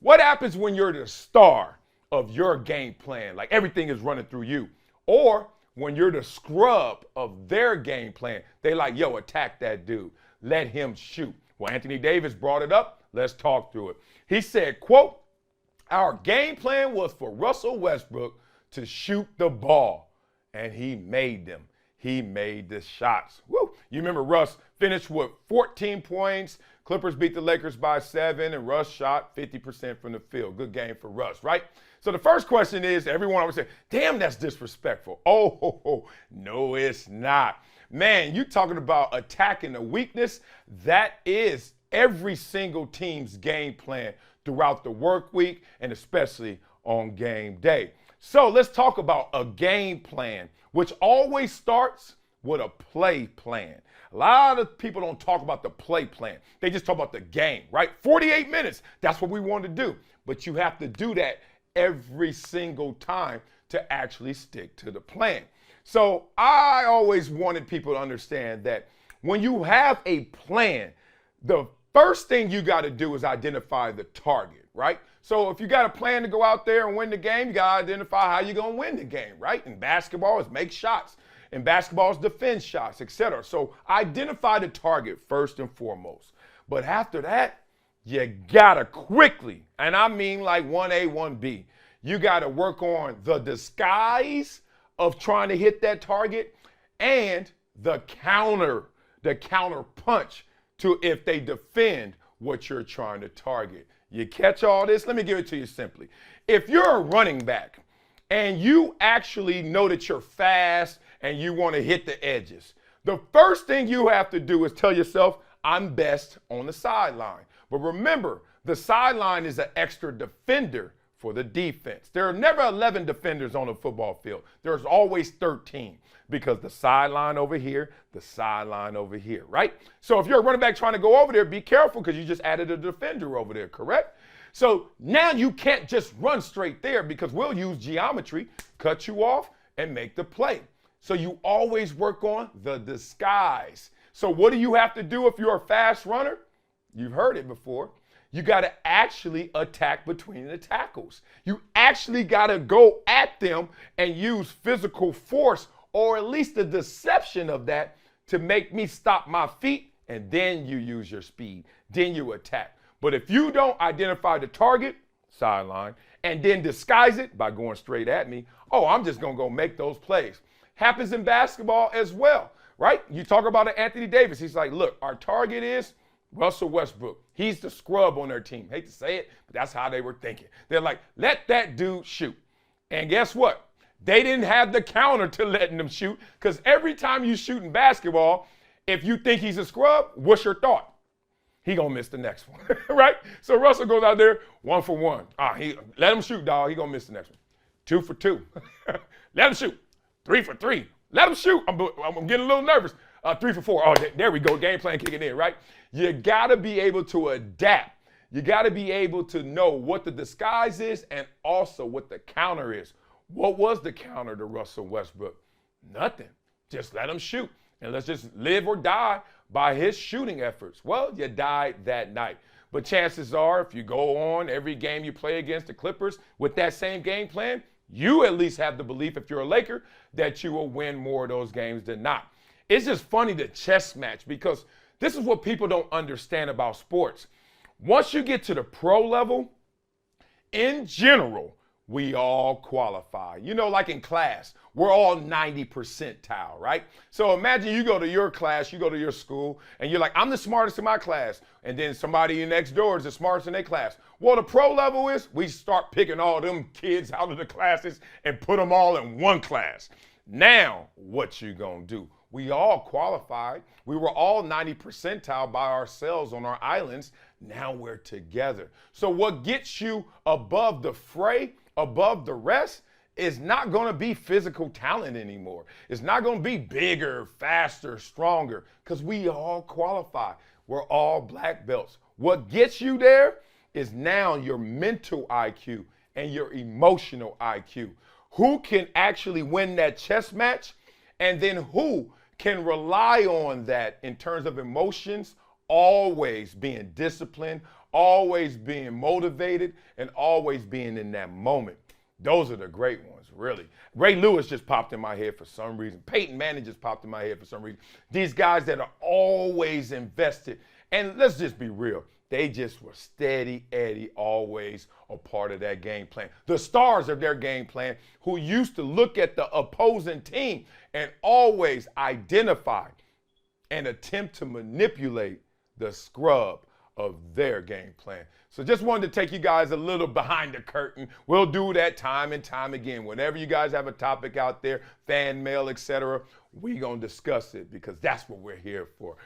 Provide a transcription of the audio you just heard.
What happens when you're the star of your game plan? Like everything is running through you. Or when you're the scrub of their game plan, they like, yo, attack that dude. Let him shoot. Well, Anthony Davis brought it up. Let's talk through it. He said, quote, our game plan was for Russell Westbrook to shoot the ball. And he made them. He made the shots. Woo. You remember Russ finished with 14 points. Clippers beat the Lakers by 7, and Russ shot 50% from the field. Good game for Russ, right? So the first question is, everyone always say, damn, that's disrespectful. Oh, no, it's not. Man, you talking about attacking a weakness? That is every single team's game plan throughout the work week and especially on game day. So let's talk about a game plan, which always starts with a play plan. A lot of people don't talk about the play plan. They just talk about the game, right? 48 minutes, that's what we want to do. But you have to do that every single time to actually stick to the plan. So I always wanted people to understand that when you have a plan, the first thing you got to do is identify the target, right? So if you got a plan to go out there and win the game, you got to identify how you're going to win the game, right? In basketball, it's make shots. In basketball, it's defend shots, etc. So identify the target first and foremost. But after that, you got to quickly, and I mean like 1A, 1B, you got to work on the disguise of trying to hit that target and the counter punch to if they defend what you're trying to target. You catch all this? Let me give it to you simply. If you're a running back and you actually know that you're fast and you want to hit the edges, the first thing you have to do is tell yourself, I'm best on the sideline. But remember, the sideline is an extra defender for the defense. There are never 11 defenders on a football field. There's always 13 because the sideline over here, the sideline over here, right? So if you're a running back trying to go over there, be careful because you just added a defender over there, correct? So now you can't just run straight there because we'll use geometry, cut you off, and make the play. So you always work on the disguise. So what do you have to do if you're a fast runner? You've heard it before. You got to actually attack between the tackles. You actually got to go at them and use physical force or at least the deception of that to make me stop my feet, and then you use your speed. Then you attack. But if you don't identify the target, sideline, and then disguise it by going straight at me, oh, I'm just going to go make those plays. Happens in basketball as well, right? You talk about Anthony Davis. He's like, look, our target is Russell Westbrook. He's the scrub on their team. Hate to say it, but that's how they were thinking. They're like, let that dude shoot. And guess what? They didn't have the counter to letting them shoot because every time you shoot in basketball, if you think he's a scrub, what's your thought? He gonna miss the next one, right? So Russell goes out there 1 for 1. Let him shoot, dog. He gonna miss the next one. 2 for 2. Let him shoot. 3 for 3. Let him shoot. I'm getting a little nervous. 3 for 4. Oh, there we go. Game plan kicking in, right? You got to be able to adapt. You got to be able to know what the disguise is and also what the counter is. What was the counter to Russell Westbrook? Nothing. Just let him shoot. And let's just live or die by his shooting efforts. Well, you died that night. But chances are, if you go on every game you play against the Clippers with that same game plan, you at least have the belief, if you're a Laker, that you will win more of those games than not. It's just funny, the chess match, because this is what people don't understand about sports. Once you get to the pro level, in general, we all qualify. You know, like in class, we're all 90 percentile, right? So imagine you go to your class, you go to your school, and you're like, I'm the smartest in my class. And then somebody next door is the smartest in their class. Well, the pro level is we start picking all them kids out of the classes and put them all in one class. Now, what you gonna do? We all qualified. We were all 90 percentile by ourselves on our islands. Now we're together. So what gets you above the fray, above the rest, is not going to be physical talent anymore. It's not going to be bigger, faster, stronger, because we all qualify. We're all black belts. What gets you there is now your mental IQ and your emotional IQ. Who can actually win that chess match? And then who can rely on that in terms of emotions, always being disciplined, always being motivated and always being in that moment. Those are the great ones, really. Ray Lewis just popped in my head for some reason. Peyton Manning just popped in my head for some reason. These guys that are always invested. And let's just be real. They just were steady Eddie, always a part of that game plan. The stars of their game plan who used to look at the opposing team and always identify and attempt to manipulate the scrub of their game plan. So just wanted to take you guys a little behind the curtain. We'll do that time and time again. Whenever you guys have a topic out there, fan mail, etc., we're going to discuss it because that's what we're here for.